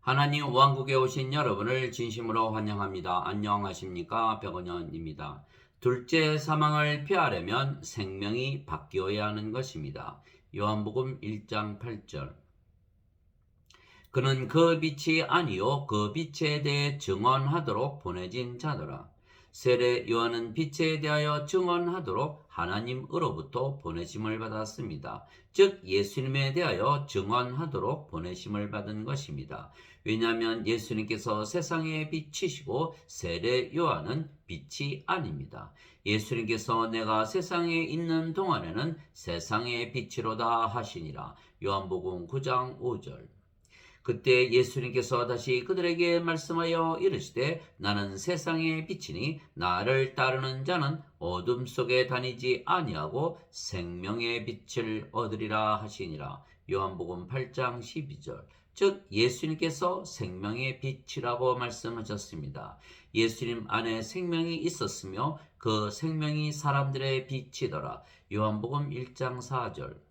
하나님 왕국에 오신 여러분을 진심으로 환영합니다. 안녕하십니까? 백원현입니다. 둘째 사망을 피하려면 생명이 바뀌어야 하는 것입니다. 요한복음 1장 8절. 그는 그 빛이 아니요 그 빛에 대해 증언하도록 보내진 자더라. 세례 요한은 빛에 대하여 증언하도록 하나님으로부터 보내심을 받았습니다. 즉 예수님에 대하여 증언하도록 보내심을 받은 것입니다. 왜냐하면 예수님께서 세상의 빛이시고 세례 요한은 빛이 아닙니다. 예수님께서 내가 세상에 있는 동안에는 세상의 빛이로다 하시니라. 요한복음 9장 5절. 그때 예수님께서 다시 그들에게 말씀하여 이르시되 나는 세상의 빛이니 나를 따르는 자는 어둠 속에 다니지 아니하고 생명의 빛을 얻으리라 하시니라. 요한복음 8장 12절. 즉 예수님께서 생명의 빛이라고 말씀하셨습니다. 예수님 안에 생명이 있었으며 그 생명이 사람들의 빛이더라. 요한복음 1장 4절.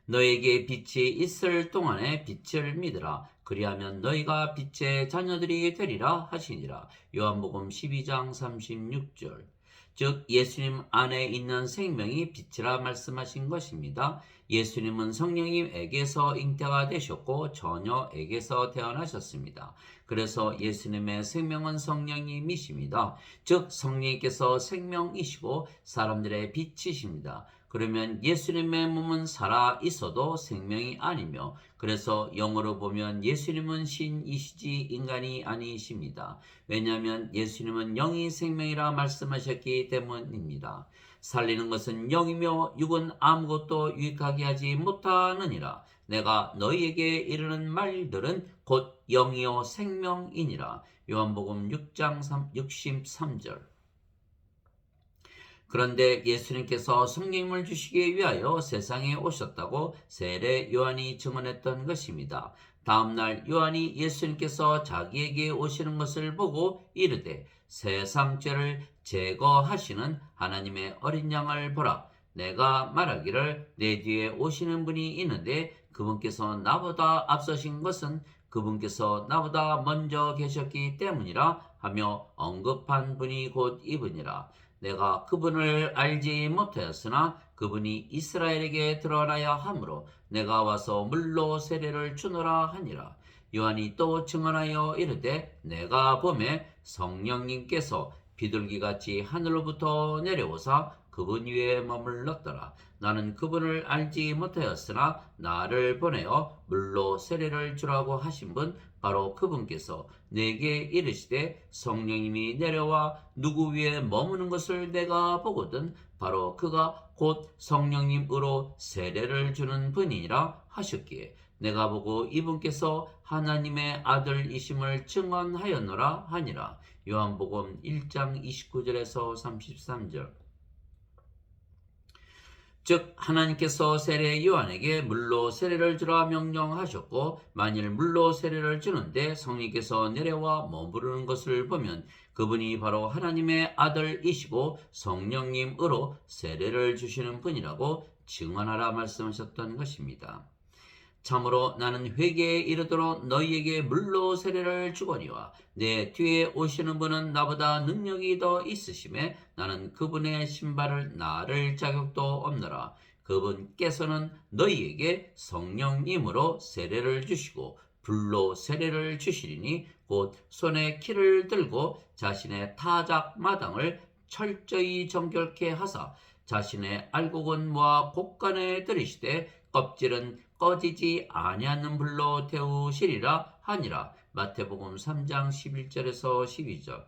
너에게 빛이 있을 동안에 빛을 믿으라. 그리하면 너희가 빛의 자녀들이 되리라 하시니라. 요한복음 12장 36절. 즉 예수님 안에 있는 생명이 빛이라 말씀하신 것입니다. 예수님은 성령님에게서 잉태가 되셨고 처녀에게서 태어나셨습니다. 그래서 예수님의 생명은 성령님이십니다. 즉 성령님께서 생명이시고 사람들의 빛이십니다. 그러면 예수님의 몸은 살아 있어도 생명이 아니며 그래서 영어로 보면 예수님은 신이시지 인간이 아니십니다. 왜냐하면 예수님은 영이 생명이라 말씀하셨기 때문입니다. 살리는 것은 영이며 육은 아무것도 유익하게 하지 못하느니라. 내가 너희에게 이르는 말들은 곧 영이요 생명이니라. 요한복음 6장 63절. 그런데 예수님께서 성령님을 주시기 위하여 세상에 오셨다고 세례 요한이 증언했던 것입니다. 다음날 요한이 예수님께서 자기에게 오시는 것을 보고 이르되 세상 죄를 제거하시는 하나님의 어린 양을 보라. 내가 말하기를 내 뒤에 오시는 분이 있는데 그분께서 나보다 앞서신 것은 그분께서 나보다 먼저 계셨기 때문이라 하며 언급한 분이 곧 이분이라. 내가 그분을 알지 못하였으나 그분이 이스라엘에게 드러나야 하므로 내가 와서 물로 세례를 주노라 하니라. 요한이 또 증언하여 이르되 내가 보매 성령님께서 비둘기같이 하늘로부터 내려오사 그분 위에 머물렀더라. 나는 그분을 알지 못하였으나 나를 보내어 물로 세례를 주라고 하신 분 바로 그분께서 내게 이르시되 성령님이 내려와 누구 위에 머무는 것을 내가 보거든 바로 그가 곧 성령님으로 세례를 주는 분이라 하셨기에 내가 보고 이분께서 하나님의 아들이심을 증언하였노라 하니라. 요한복음 1장 29절에서 33절. 즉 하나님께서 세례 요한에게 물로 세례를 주라 명령하셨고 만일 물로 세례를 주는데 성령께서 내려와 머무르는 것을 보면 그분이 바로 하나님의 아들이시고 성령님으로 세례를 주시는 분이라고 증언하라 말씀하셨던 것입니다. 참으로 나는 회개에 이르도록 너희에게 물로 세례를 주거니와 내 뒤에 오시는 분은 나보다 능력이 더 있으심에 나는 그분의 신발을 나를 자격도 없노라. 그분께서는 너희에게 성령님으로 세례를 주시고 불로 세례를 주시리니 곧 손에 키를 들고 자신의 타작 마당을 철저히 정결케 하사 자신의 알곡은 모아 곡간에 들이시되 껍질은 꺼지지 아니하는 불로 태우시리라 하니라. 마태복음 3장 11절에서 12절.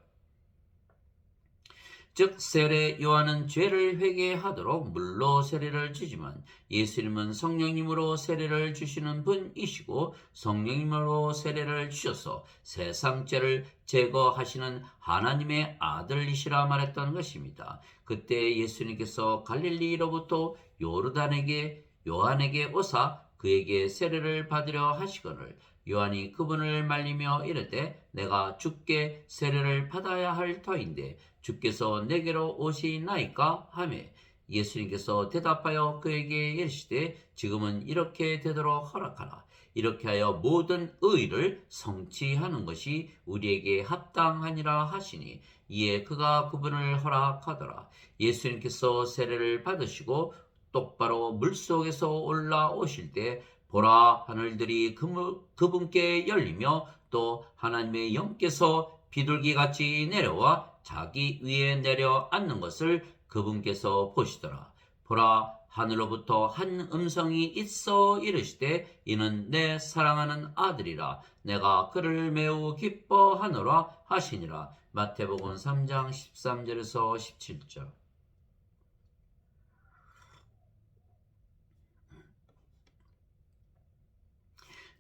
즉 세례 요한은 죄를 회개하도록 물로 세례를 주지만 예수님은 성령님으로 세례를 주시는 분이시고 성령님으로 세례를 주셔서 세상 죄를 제거하시는 하나님의 아들이시라 말했던 것입니다. 그때 예수님께서 갈릴리로부터 요한에게 오사 그에게 세례를 받으려 하시거늘 요한이 그분을 말리며 이르되 내가 주께 세례를 받아야 할 터인데 주께서 내게로 오시나이까 하매 예수님께서 대답하여 그에게 이르시되 지금은 이렇게 되도록 허락하라. 이렇게 하여 모든 의를 성취하는 것이 우리에게 합당하니라 하시니 이에 그가 그분을 허락하더라. 예수님께서 세례를 받으시고 똑바로 물속에서 올라오실 때 보라 하늘들이 그분께 열리며 또 하나님의 영께서 비둘기같이 내려와 자기 위에 내려 앉는 것을 그분께서 보시더라. 보라 하늘로부터 한 음성이 있어 이르시되 이는 내 사랑하는 아들이라 내가 그를 매우 기뻐하노라 하시니라. 마태복음 3장 13절에서 17절.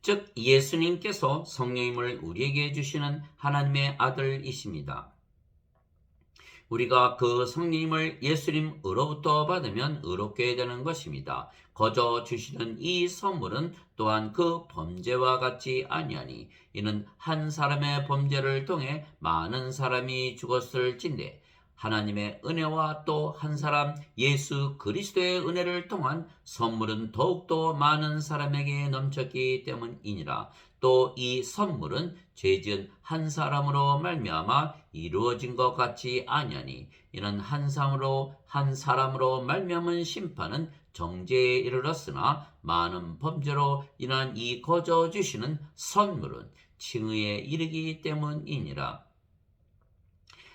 즉 예수님께서 성령님을 우리에게 주시는 하나님의 아들이십니다. 우리가 그 성령님을 예수님으로부터 받으면 의롭게 되는 것입니다. 거저 주시는 이 선물은 또한 그 범죄와 같지 아니하니 이는 한 사람의 범죄를 통해 많은 사람이 죽었을진데 하나님의 은혜와 또 한 사람 예수 그리스도의 은혜를 통한 선물은 더욱더 많은 사람에게 넘쳤기 때문이니라. 또 이 선물은 죄지은 한 사람으로 말미암아 이루어진 것 같지 아니하니 이는 한 사람으로 말미암은 심판은 정죄에 이르렀으나 많은 범죄로 인한 이 거저 주시는 선물은 칭의에 이르기 때문이니라.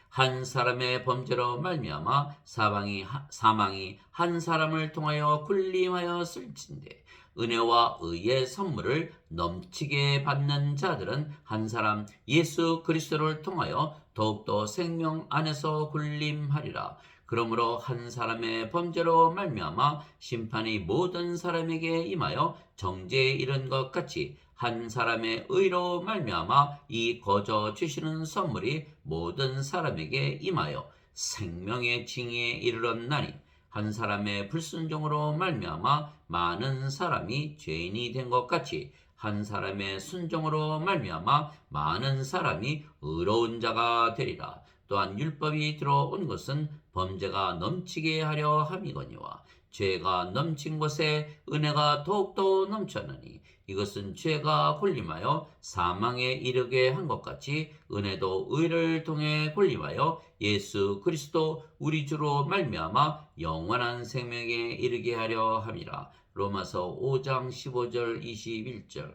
한 사람의 범죄로 말미암아 사망이 한 사람을 통하여 군림하였을진데 은혜와 의의 선물을 넘치게 받는 자들은 한 사람 예수 그리스도를 통하여 더욱더 생명 안에서 군림하리라. 그러므로 한 사람의 범죄로 말미암아 심판이 모든 사람에게 임하여 정죄에 이른 것 같이 한 사람의 의로 말미암아 이 거저 주시는 선물이 모든 사람에게 임하여 생명의 징에 이르렀나니 한 사람의 불순종으로 말미암아 많은 사람이 죄인이 된 것 같이 한 사람의 순종으로 말미암아 많은 사람이 의로운 자가 되리라. 또한 율법이 들어온 것은 범죄가 넘치게 하려 함이거니와 죄가 넘친 곳에 은혜가 더욱더 넘쳤느니 이것은 죄가 군림하여 사망에 이르게 한 것 같이 은혜도 의를 통해 군림하여 예수 그리스도 우리 주로 말미암아 영원한 생명에 이르게 하려 함이라. 로마서 5장 15절 21절.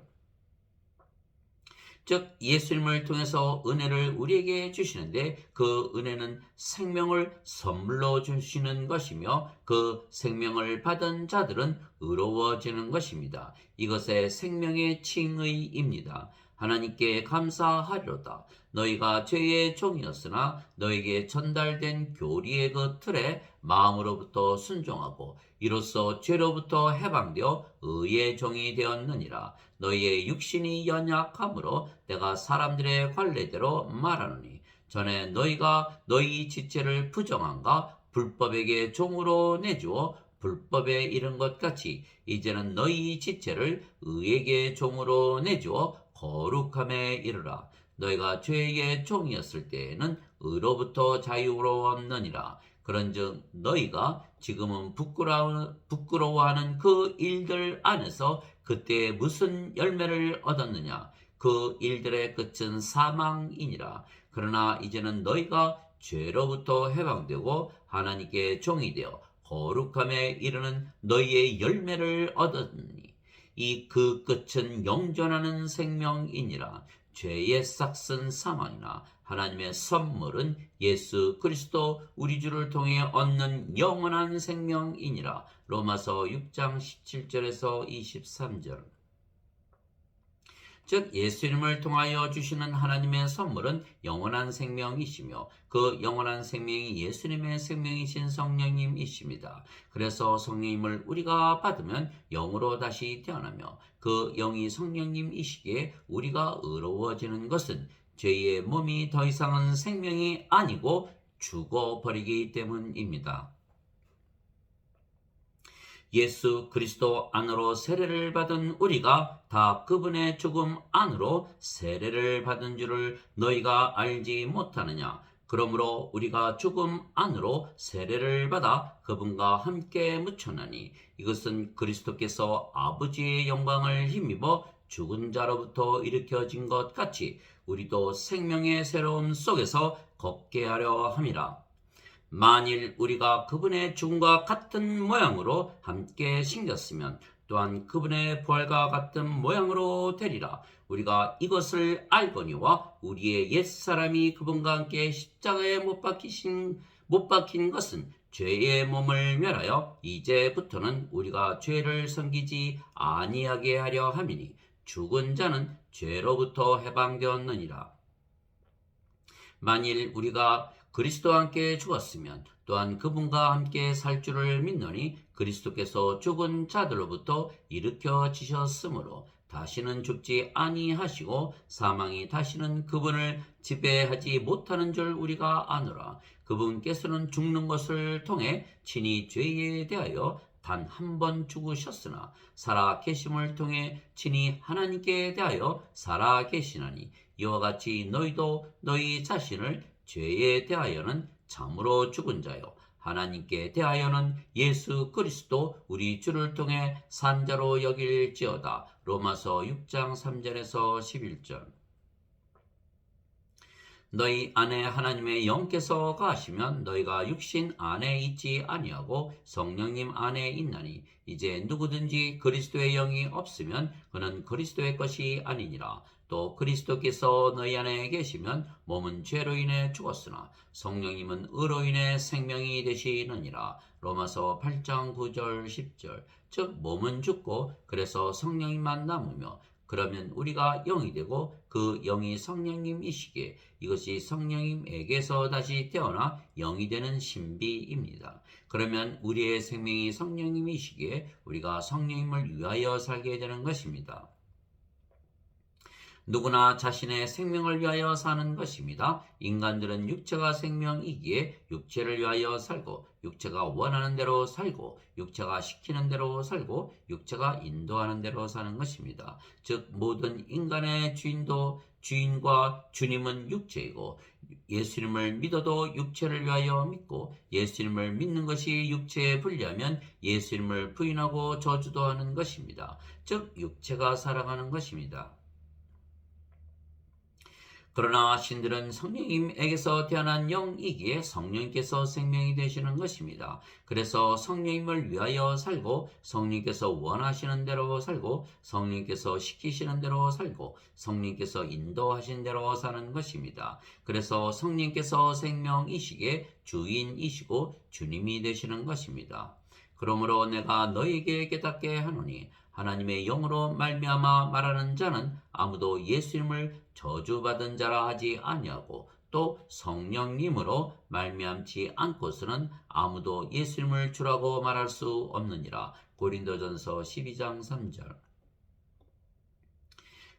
즉 예수님을 통해서 은혜를 우리에게 주시는데 그 은혜는 생명을 선물로 주시는 것이며 그 생명을 받은 자들은 의로워지는 것입니다. 이것의 생명의 칭의입니다. 하나님께 감사하리로다. 너희가 죄의 종이었으나 너에게 전달된 교리의 그 틀에 마음으로부터 순종하고 이로써 죄로부터 해방되어 의의 종이 되었느니라. 너희의 육신이 연약함으로 내가 사람들의 관례대로 말하노니 전에 너희가 너희 지체를 부정한가 불법에게 종으로 내주어 불법에 이른 것 같이 이제는 너희 지체를 의에게 종으로 내주어 거룩함에 이르라. 너희가 죄의 종이었을 때에는 의로부터 자유로웠느니라. 그런즉 너희가 지금은 부끄러워하는 그 일들 안에서 그때 무슨 열매를 얻었느냐? 그 일들의 끝은 사망이니라. 그러나 이제는 너희가 죄로부터 해방되고 하나님께 종이 되어 거룩함에 이르는 너희의 열매를 얻었느니 이 그 끝은 영존하는 생명이니라. 죄의 싹은 사망이나 하나님의 선물은 예수 그리스도 우리 주를 통해 얻는 영원한 생명이니라. 로마서 6장 17절에서 23절. 즉 예수님을 통하여 주시는 하나님의 선물은 영원한 생명이시며 그 영원한 생명이 예수님의 생명이신 성령님이십니다. 그래서 성령님을 우리가 받으면 영으로 다시 태어나며 그 영이 성령님이시기에 우리가 의로워지는 것은 죄의 몸이 더 이상은 생명이 아니고 죽어버리기 때문입니다. 예수 그리스도 안으로 세례를 받은 우리가 다 그분의 죽음 안으로 세례를 받은 줄을 너희가 알지 못하느냐? 그러므로 우리가 죽음 안으로 세례를 받아 그분과 함께 묻혔나니 이것은 그리스도께서 아버지의 영광을 힘입어 죽은 자로부터 일으켜진 것 같이 우리도 생명의 새로움 속에서 걷게 하려 함이라. 만일 우리가 그분의 죽음과 같은 모양으로 함께 생겼으면 또한 그분의 부활과 같은 모양으로 되리라. 우리가 이것을 알거니와 우리의 옛사람이 그분과 함께 십자가에 못 박힌 것은 죄의 몸을 멸하여 이제부터는 우리가 죄를 섬기지 아니하게 하려 함이니 죽은 자는 죄로부터 해방되었느니라. 만일 우리가 그리스도와 함께 죽었으면 또한 그분과 함께 살 줄을 믿노니 그리스도께서 죽은 자들로부터 일으켜지셨으므로 다시는 죽지 아니하시고 사망이 다시는 그분을 지배하지 못하는 줄 우리가 아노라. 그분께서는 죽는 것을 통해 친히 죄에 대하여 단 한 번 죽으셨으나 살아 계심을 통해 친히 하나님께 대하여 살아 계시나니 이와 같이 너희도 너희 자신을 죄에 대하여는 참으로 죽은 자요 하나님께 대하여는 예수 그리스도 우리 주를 통해 산 자로 여길지어다. 로마서 6장 3절에서 11절. 너희 안에 하나님의 영께서 거하시면 너희가 육신 안에 있지 아니하고 성령님 안에 있나니 이제 누구든지 그리스도의 영이 없으면 그는 그리스도의 것이 아니니라. 또 그리스도께서 너희 안에 계시면 몸은 죄로 인해 죽었으나 성령님은 의로 인해 생명이 되시느니라. 로마서 8장 9절 10절. 즉 몸은 죽고 그래서 성령님만 남으며 그러면 우리가 영이 되고 그 영이 성령님이시기에 이것이 성령님에게서 다시 태어나 영이 되는 신비입니다. 그러면 우리의 생명이 성령님이시기에 우리가 성령님을 위하여 살게 되는 것입니다. 누구나 자신의 생명을 위하여 사는 것입니다. 인간들은 육체가 생명이기에 육체를 위하여 살고 육체가 원하는 대로 살고 육체가 시키는 대로 살고 육체가 인도하는 대로 사는 것입니다. 즉 모든 인간의 주인과 주님은 육체이고 예수님을 믿어도 육체를 위하여 믿고 예수님을 믿는 것이 육체에 불리하면 예수님을 부인하고 저주도 하는 것입니다. 즉 육체가 살아가는 것입니다. 그러나 신들은 성령님에게서 태어난 영이기에 성령님께서 생명이 되시는 것입니다. 그래서 성령님을 위하여 살고 성령님께서 원하시는 대로 살고 성령님께서 시키시는 대로 살고 성령님께서 인도하신 대로 사는 것입니다. 그래서 성령님께서 생명이시기에 주인이시고 주님이 되시는 것입니다. 그러므로 내가 너희에게 깨닫게 하노니 하나님의 영으로 말미암아 말하는 자는 아무도 예수님을 저주받은 자라 하지 아니하고 또 성령님으로 말미암지 않고서는 아무도 예수님을 주라고 말할 수 없느니라. 고린도전서 12장 3절.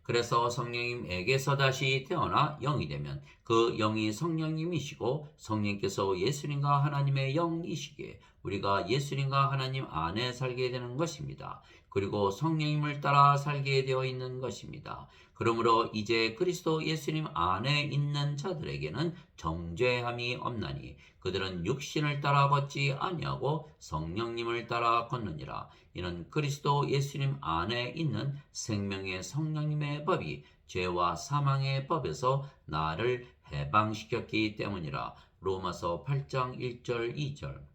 그래서 성령님에게서 다시 태어나 영이 되면 그 영이 성령님이시고 성령께서 예수님과 하나님의 영이시기에 우리가 예수님과 하나님 안에 살게 되는 것입니다. 그리고 성령님을 따라 살게 되어 있는 것입니다. 그러므로 이제 그리스도 예수님 안에 있는 자들에게는 정죄함이 없나니 그들은 육신을 따라 걷지 아니하고 성령님을 따라 걷느니라. 이는 그리스도 예수님 안에 있는 생명의 성령님의 법이 죄와 사망의 법에서 나를 해방시켰기 때문이라. 로마서 8장 1절 2절.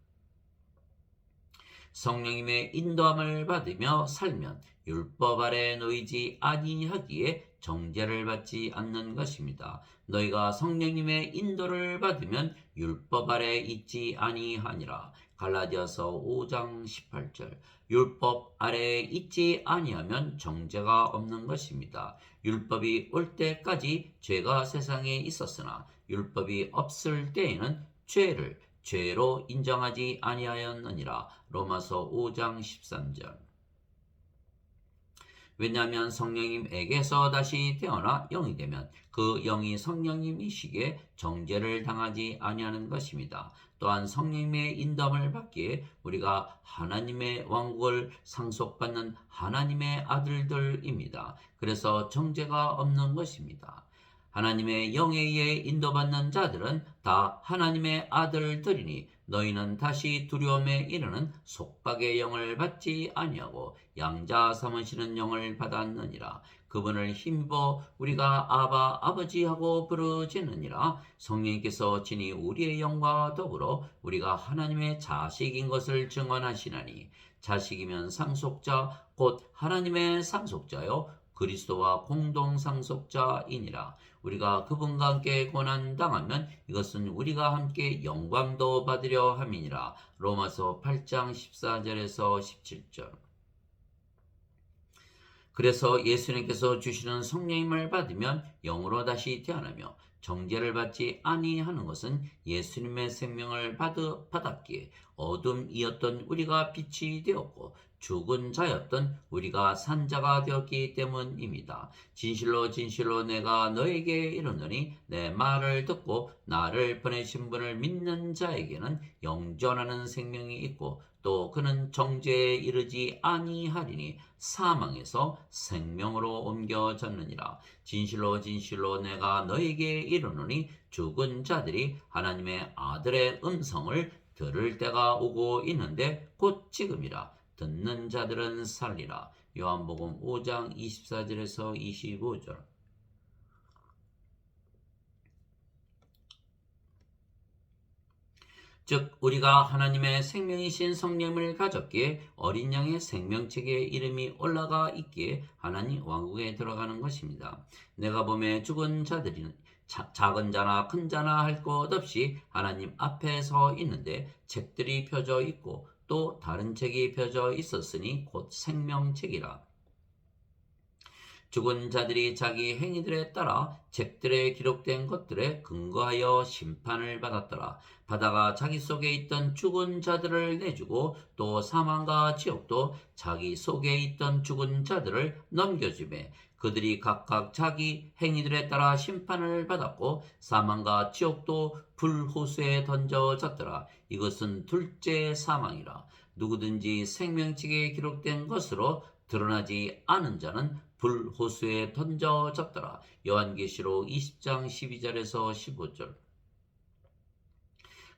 성령님의 인도함을 받으며 살면 율법 아래 놓이지 아니하기에 정죄를 받지 않는 것입니다. 너희가 성령님의 인도를 받으면 율법 아래 있지 아니하니라. 갈라디아서 5장 18절. 율법 아래에 있지 아니하면 정죄가 없는 것입니다. 율법이 올 때까지 죄가 세상에 있었으나 율법이 없을 때에는 죄를 죄로 인정하지 아니하였느니라. 로마서 5장 13절. 왜냐하면 성령님에게서 다시 태어나 영이 되면 그 영이 성령님이시기에 정죄를 당하지 아니하는 것입니다. 또한 성령님의 인도함을 받기에 우리가 하나님의 왕국을 상속받는 하나님의 아들들입니다. 그래서 정죄가 없는 것입니다. 하나님의 영에 의해 인도받는 자들은 다 하나님의 아들들이니 너희는 다시 두려움에 이르는 속박의 영을 받지 아니하고 양자 삼으시는 영을 받았느니라. 그분을 힘입어 우리가 아바 아버지 하고 부르짖느니라. 성령께서 친히 우리의 영과 더불어 우리가 하나님의 자식인 것을 증언하시나니 자식이면 상속자 곧 하나님의 상속자요 그리스도와 공동 상속자이니라. 우리가 그분과 함께 고난 당하면 이것은 우리가 함께 영광도 받으려 함이니라. 로마서 8장 14절에서 17절. 그래서 예수님께서 주시는 성령님을 받으면 영으로 다시 태어나며 정죄를 받지 아니하는 것은 예수님의 생명을 받았기에 어둠이었던 우리가 빛이 되었고 죽은 자였던 우리가 산 자가 되었기 때문입니다. 진실로 진실로 내가 너에게 이르노니 내 말을 듣고 나를 보내신 분을 믿는 자에게는 영존하는 생명이 있고 또 그는 정죄에 이르지 아니하리니 사망에서 생명으로 옮겨졌느니라. 진실로 진실로 내가 너에게 이르노니 죽은 자들이 하나님의 아들의 음성을 들을 때가 오고 있는데 곧 지금이라. 듣는 자들은 살리라. 요한복음 5장 24절에서 25절. 즉 우리가 하나님의 생명이신 성령을 가졌기에 어린 양의 생명책에 이름이 올라가 있기에 하나님 왕국에 들어가는 것입니다. 내가 보매 죽은 자들이 작은 자나 큰 자나 할 것 없이 하나님 앞에 서 있는데 책들이 펴져 있고 또 다른 책이 펴져 있었으니 곧 생명책이라. 죽은 자들이 자기 행위들에 따라 책들에 기록된 것들에 근거하여 심판을 받았더라. 바다가 자기 속에 있던 죽은 자들을 내주고 또 사망과 지옥도 자기 속에 있던 죽은 자들을 넘겨주매 그들이 각각 자기 행위들에 따라 심판을 받았고 사망과 지옥도 불호수에 던져졌더라. 이것은 둘째 사망이라. 누구든지 생명책에 기록된 것으로 드러나지 않은 자는 불호수에 던져졌더라. 요한계시록 20장 12절에서 15절.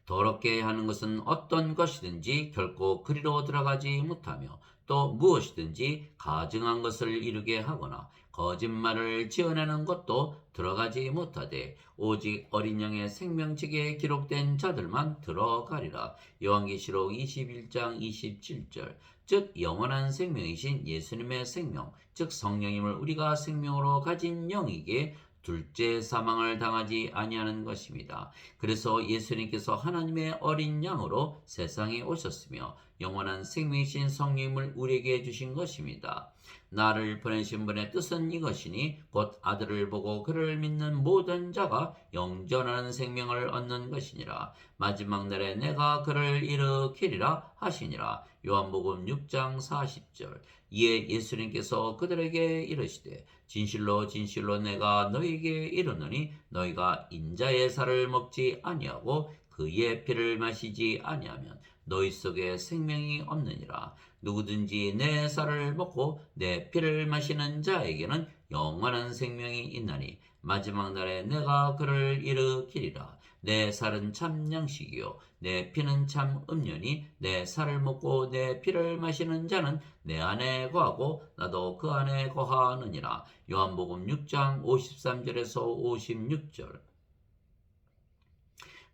더럽게 하는 것은 어떤 것이든지 결코 그리로 들어가지 못하며 또 무엇이든지 가증한 것을 이루게 하거나 거짓말을 지어내는 것도 들어가지 못하되 오직 어린 양의 생명책에 기록된 자들만 들어가리라. 요한계시록 21장 27절. 즉 영원한 생명이신 예수님의 생명, 즉 성령님을 우리가 생명으로 가진 영이기에 둘째 사망을 당하지 아니하는 것입니다. 그래서 예수님께서 하나님의 어린 양으로 세상에 오셨으며 영원한 생명이신 성령님을 우리에게 주신 것입니다. 나를 보내신 분의 뜻은 이것이니 곧 아들을 보고 그를 믿는 모든 자가 영전하는 생명을 얻는 것이니라. 마지막 날에 내가 그를 일으키리라 하시니라. 요한복음 6장 40절. 이에 예수님께서 그들에게 이르시되 진실로 진실로 내가 너희에게 이르노니 너희가 인자의 살을 먹지 아니하고 그의 피를 마시지 아니하면 너희 속에 생명이 없느니라. 누구든지 내 살을 먹고 내 피를 마시는 자에게는 영원한 생명이 있나니 마지막 날에 내가 그를 일으키리라. 내 살은 참 양식이요 내 피는 참 음료니 내 살을 먹고 내 피를 마시는 자는 내 안에 거하고 나도 그 안에 거하느니라. 요한복음 6장 53절에서 56절.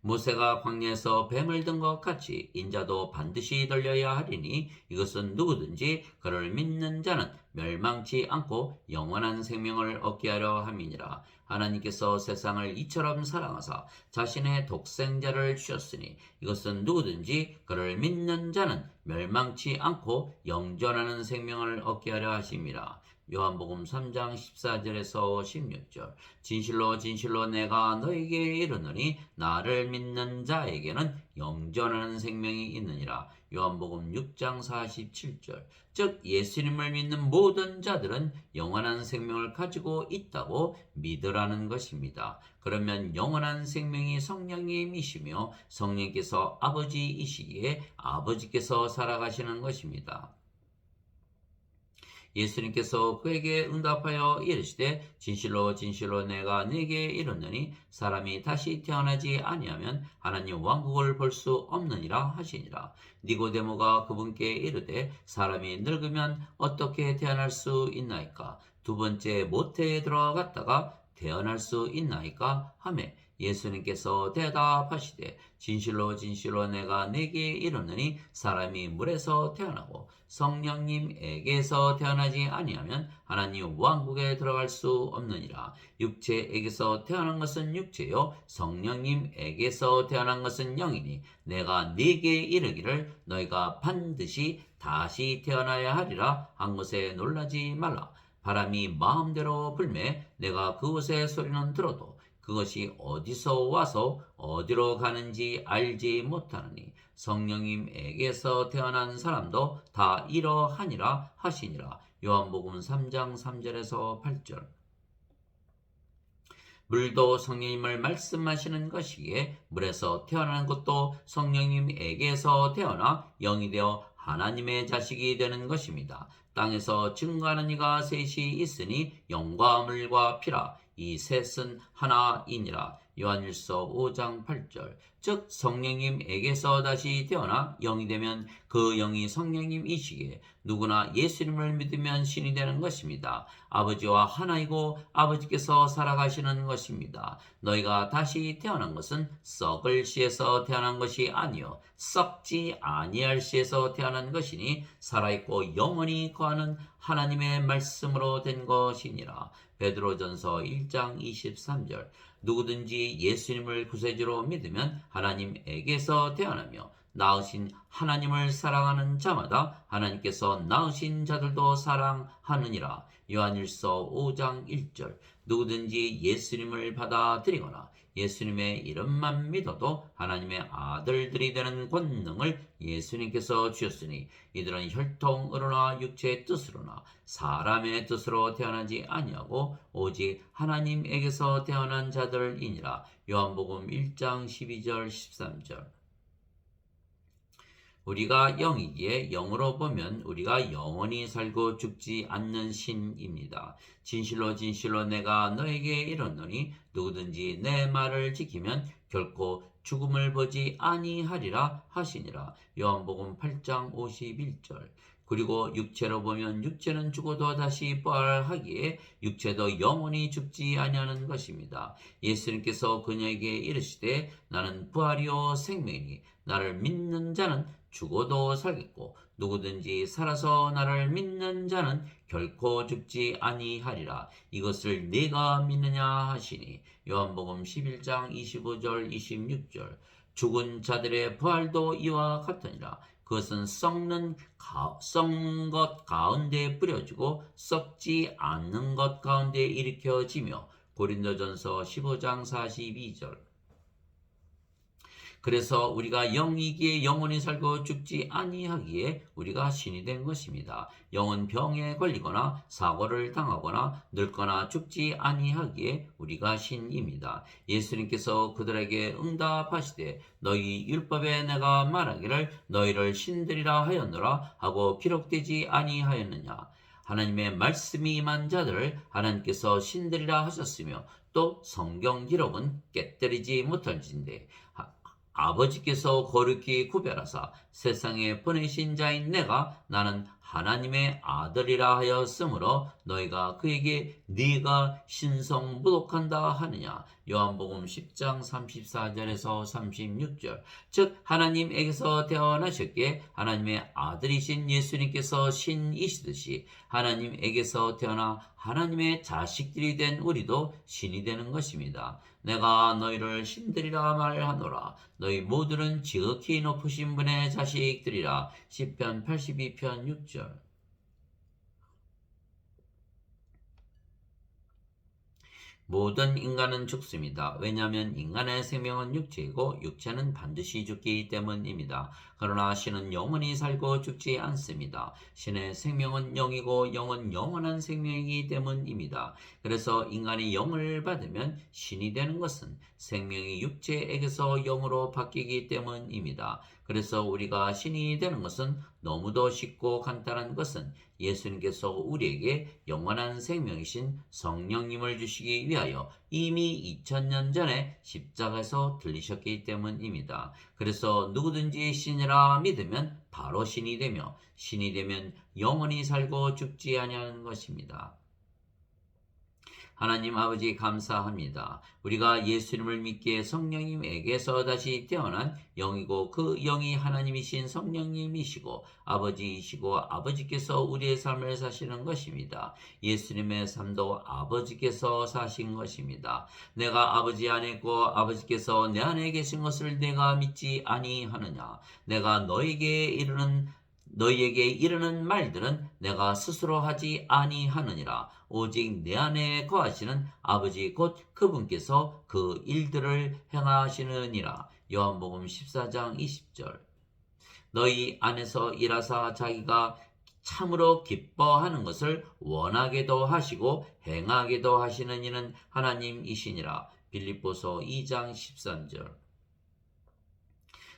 모세가 광야에서 뱀을 든 것 같이 인자도 반드시 들려야 하리니 이것은 누구든지 그를 믿는 자는 멸망치 않고 영원한 생명을 얻게 하려 함이니라. 하나님께서 세상을 이처럼 사랑하사 자신의 독생자를 주셨으니 이것은 누구든지 그를 믿는 자는 멸망치 않고 영존하는 생명을 얻게 하려 하심이라. 요한복음 3장 14절에서 16절. 진실로 진실로 내가 너에게 이르노니 나를 믿는 자에게는 영존하는 생명이 있느니라. 요한복음 6장 47절. 즉 예수님을 믿는 모든 자들은 영원한 생명을 가지고 있다고 믿으라는 것입니다. 그러면 영원한 생명이 성령님이시며 성령께서 아버지이시기에 아버지께서 살아가시는 것입니다. 예수님께서 그에게 응답하여 이르시되 진실로 진실로 내가 네게 이르노니 사람이 다시 태어나지 아니하면 하나님 왕국을 볼 수 없느니라 하시니라. 니고데모가 그분께 이르되 사람이 늙으면 어떻게 태어날 수 있나이까? 두 번째 모태에 들어갔다가 태어날 수 있나이까? 하매 예수님께서 대답하시되 진실로 진실로 내가 네게 이르노니 사람이 물에서 태어나고 성령님에게서 태어나지 아니하면 하나님 왕국에 들어갈 수 없느니라. 육체에게서 태어난 것은 육체요 성령님에게서 태어난 것은 영이니 내가 네게 이르기를 너희가 반드시 다시 태어나야 하리라 한 것에 놀라지 말라. 바람이 마음대로 불매 내가 그곳의 소리는 들어도 그것이 어디서 와서 어디로 가는지 알지 못하느니 성령님에게서 태어난 사람도 다 이러하니라 하시니라. 요한복음 3장 3절에서 8절. 물도 성령님을 말씀하시는 것이기에 물에서 태어나는 것도 성령님에게서 태어나 영이 되어 하나님의 자식이 되는 것입니다. 땅에서 증거하는 이가 셋이 있으니 영과 물과 피라. 이 셋은 하나이니라. 요한일서 5장 8절. 즉 성령님에게서 다시 태어나 영이 되면 그 영이 성령님이시기에 누구나 예수님을 믿으면 신이 되는 것입니다. 아버지와 하나이고 아버지께서 살아가시는 것입니다. 너희가 다시 태어난 것은 썩을 씨에서 태어난 것이 아니요 썩지 아니할 씨에서 태어난 것이니 살아있고 영원히 거하는 하나님의 말씀으로 된 것이니라. 베드로전서 1장 23절. 누구든지 예수님을 구세주로 믿으면 하나님에게서 태어나며 낳으신 하나님을 사랑하는 자마다 하나님께서 낳으신 자들도 사랑하느니라. 요한일서 5장 1절. 누구든지 예수님을 받아들이거나 예수님의 이름만 믿어도 하나님의 아들들이 되는 권능을 예수님께서 주셨으니 이들은 혈통으로나 육체의 뜻으로나 사람의 뜻으로 태어나지 아니하고 오직 하나님에게서 태어난 자들이니라. 요한복음 1장 12절 13절. 우리가 영이기에 영으로 보면 우리가 영원히 살고 죽지 않는 신입니다. 진실로 진실로 내가 너에게 이르노니 누구든지 내 말을 지키면 결코 죽음을 보지 아니하리라 하시니라. 요한복음 8장 51절. 그리고 육체로 보면 육체는 죽어도 다시 부활하기에 육체도 영원히 죽지 아니하는 것입니다. 예수님께서 그녀에게 이르시되 나는 부활이요 생명이니 나를 믿는 자는 죽어도 살겠고 누구든지 살아서 나를 믿는 자는 결코 죽지 아니하리라. 이것을 네가 믿느냐 하시니. 요한복음 11장 25절 26절. 죽은 자들의 부활도 이와 같으니라. 그것은 썩는 것 가운데 뿌려지고 썩지 않는 것 가운데 일으켜지며. 고린도전서 15장 42절. 그래서 우리가 영이기에 영원히 살고 죽지 아니하기에 우리가 신이 된 것입니다. 영은 병에 걸리거나 사고를 당하거나 늙거나 죽지 아니하기에 우리가 신입니다. 예수님께서 그들에게 응답하시되 너희 율법에 내가 말하기를 너희를 신들이라 하였노라 하고 기록되지 아니하였느냐. 하나님의 말씀이 임한 자들을 하나님께서 신들이라 하셨으며 또 성경 기록은 깨뜨리지 못할진대 아버지께서 거룩히 구별하사 세상에 보내신 자인 내가 나는 하나님의 아들이라 하였으므로 너희가 그에게 네가 신성모독한다 하느냐. 요한복음 10장 34절에서 36절. 즉 하나님에게서 태어나셨기에 하나님의 아들이신 예수님께서 신이시듯이 하나님에게서 태어나 하나님의 자식들이 된 우리도 신이 되는 것입니다. 내가 너희를 신들이라 말하노라. 너희 모두는 지극히 높으신 분의 자식들이라. 시편 82편 6절. 모든 인간은 죽습니다. 왜냐하면 인간의 생명은 육체이고 육체는 반드시 죽기 때문입니다. 그러나 신은 영원히 살고 죽지 않습니다. 신의 생명은 영이고 영은 영원한 생명이기 때문입니다. 그래서 인간이 영을 받으면 신이 되는 것은 생명이 육체에게서 영으로 바뀌기 때문입니다. 그래서 우리가 신이 되는 것은 너무도 쉽고 간단한 것은 예수님께서 우리에게 영원한 생명이신 성령님을 주시기 위하여 이미 2000년 전에 십자가에서 들리셨기 때문입니다. 그래서 누구든지 신이라 믿으면 바로 신이 되며 신이 되면 영원히 살고 죽지 아니하는 것입니다. 하나님 아버지 감사합니다. 우리가 예수님을 믿기에 성령님에게서 다시 태어난 영이고 그 영이 하나님이신 성령님이시고 아버지이시고 아버지께서 우리의 삶을 사시는 것입니다. 예수님의 삶도 아버지께서 사신 것입니다. 내가 아버지 안에 있고 아버지께서 내 안에 계신 것을 내가 믿지 아니하느냐. 내가 너희에게 이르는 말들은 내가 스스로 하지 아니하느니라. 오직 내 안에 거하시는 아버지 곧 그분께서 그 일들을 행하시느니라. 요한복음 14장 20절. 너희 안에서 일하사 자기가 참으로 기뻐하는 것을 원하게도 하시고 행하게도 하시는 이는 하나님이시니라. 빌립보서 2장 13절.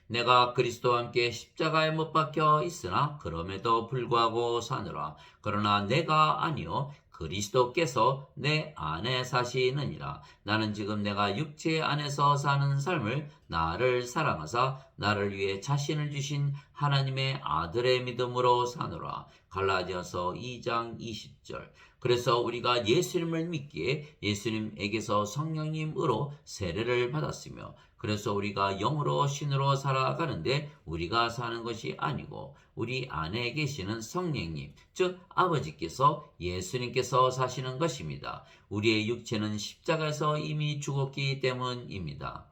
내가 그리스도와 함께 십자가에 못 박혀 있으나 그럼에도 불구하고 사느라. 그러나 내가 아니요 그리스도께서 내 안에 사시느니라. 나는 지금 내가 육체 안에서 사는 삶을 나를 사랑하사 나를 위해 자신을 주신 하나님의 아들의 믿음으로 사느라. 갈라디아서 2장 20절. 그래서 우리가 예수님을 믿기에 예수님에게서 성령님으로 세례를 받았으며 그래서 우리가 영으로 신으로 살아가는데 우리가 사는 것이 아니고 우리 안에 계시는 성령님, 즉 아버지께서 예수님께서 사시는 것입니다. 우리의 육체는 십자가에서 이미 죽었기 때문입니다.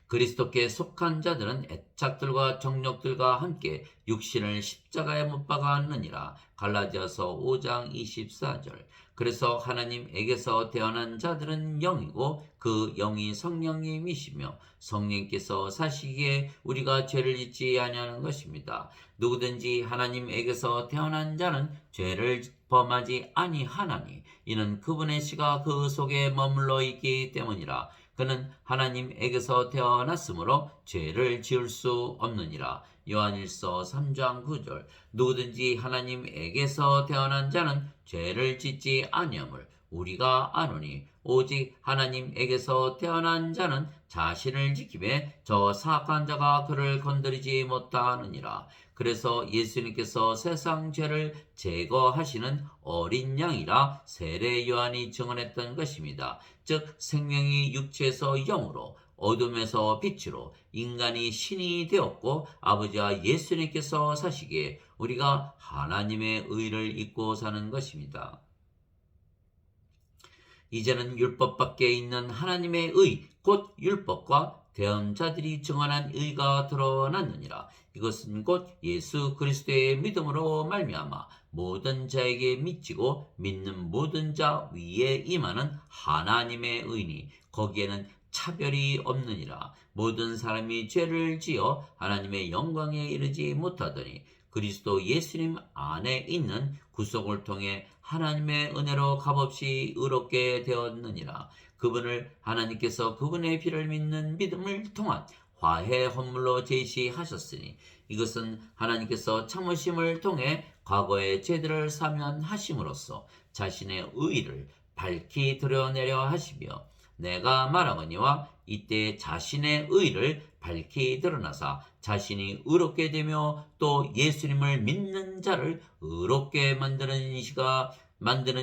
그리스도께 속한 자들은 애착들과 정욕들과 함께 육신을 십자가에 못 박았느니라. 갈라디아서 5장 24절. 그래서 하나님에게서 태어난 자들은 영이고 그 영이 성령님이시며 성령께서 사시기에 우리가 죄를 짓지 아니하는 것입니다. 누구든지 하나님에게서 태어난 자는 죄를 범하지 아니하나니 이는 그분의 씨가 그 속에 머물러 있기 때문이라. 그는 하나님에게서 태어났으므로 죄를 지을 수 없느니라. 요한일서 3장 9절. 누구든지 하나님에게서 태어난 자는 죄를 짓지 아니함을 우리가 아노니 오직 하나님에게서 태어난 자는 자신을 지키매 저 사악한 자가 그를 건드리지 못하느니라. 그래서 예수님께서 세상 죄를 제거하시는 어린 양이라 세례 요한이 증언했던 것입니다. 즉 생명이 육체에서 영으로 어둠에서 빛으로 인간이 신이 되었고 아버지와 예수님께서 사시기에 우리가 하나님의 의를 입고 사는 것입니다. 이제는 율법 밖에 있는 하나님의 의, 곧 율법과 대언자들이 증언한 의가 드러났느니라. 이것은 곧 예수 그리스도의 믿음으로 말미암아 모든 자에게 미치고 믿는 모든 자 위에 임하는 하나님의 의니 거기에는 차별이 없느니라. 모든 사람이 죄를 지어 하나님의 영광에 이르지 못하더니 그리스도 예수님 안에 있는 구속을 통해 하나님의 은혜로 값없이 의롭게 되었느니라. 그분을 하나님께서 그분의 피를 믿는 믿음을 통한 화해 헌물로 제시하셨으니 이것은 하나님께서 참으심을 통해 과거의 죄들을 사면하심으로써 자신의 의를 밝히 드러내려 하시며 내가 말하거니와 이때 자신의 의를 밝히 드러나사 자신이 의롭게 되며 또 예수님을 믿는 자를 의롭게 만드는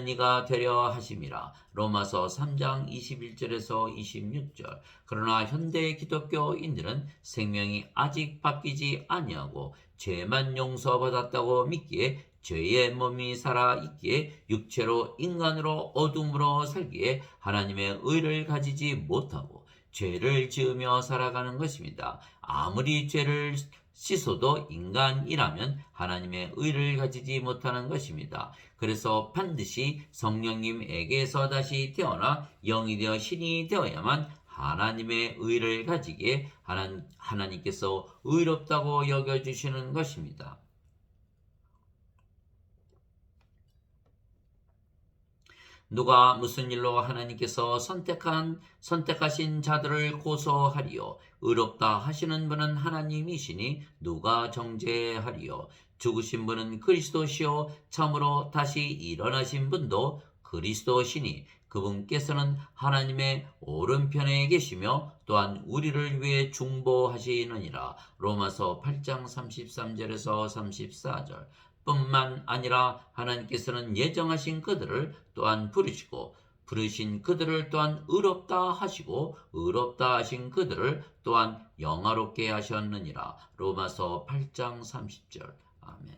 이가 되려 하심이라. 로마서 3장 21절에서 26절. 그러나 현대 기독교인들은 생명이 아직 바뀌지 아니하고 죄만 용서받았다고 믿기에 죄의 몸이 살아있기에 육체로 인간으로 어둠으로 살기에 하나님의 의를 가지지 못하고 죄를 지으며 살아가는 것입니다. 아무리 죄를 씻어도 인간이라면 하나님의 의를 가지지 못하는 것입니다. 그래서 반드시 성령님에게서 다시 태어나 영이 되어 신이 되어야만 하나님의 의를 가지기에 하나님께서 의롭다고 여겨주시는 것입니다. 누가 무슨 일로 하나님께서 선택하신 자들을 고소하리요? 의롭다 하시는 분은 하나님이시니 누가 정죄하리요? 죽으신 분은 그리스도시요 참으로 다시 일어나신 분도 그리스도시니 그분께서는 하나님의 오른편에 계시며 또한 우리를 위해 중보하시느니라. 로마서 8장 33절에서 34절. 뿐만 아니라 하나님께서는 예정하신 그들을 또한 부르시고 부르신 그들을 또한 의롭다 하시고 의롭다 하신 그들을 또한 영화롭게 하셨느니라. 로마서 8장 30절. 아멘.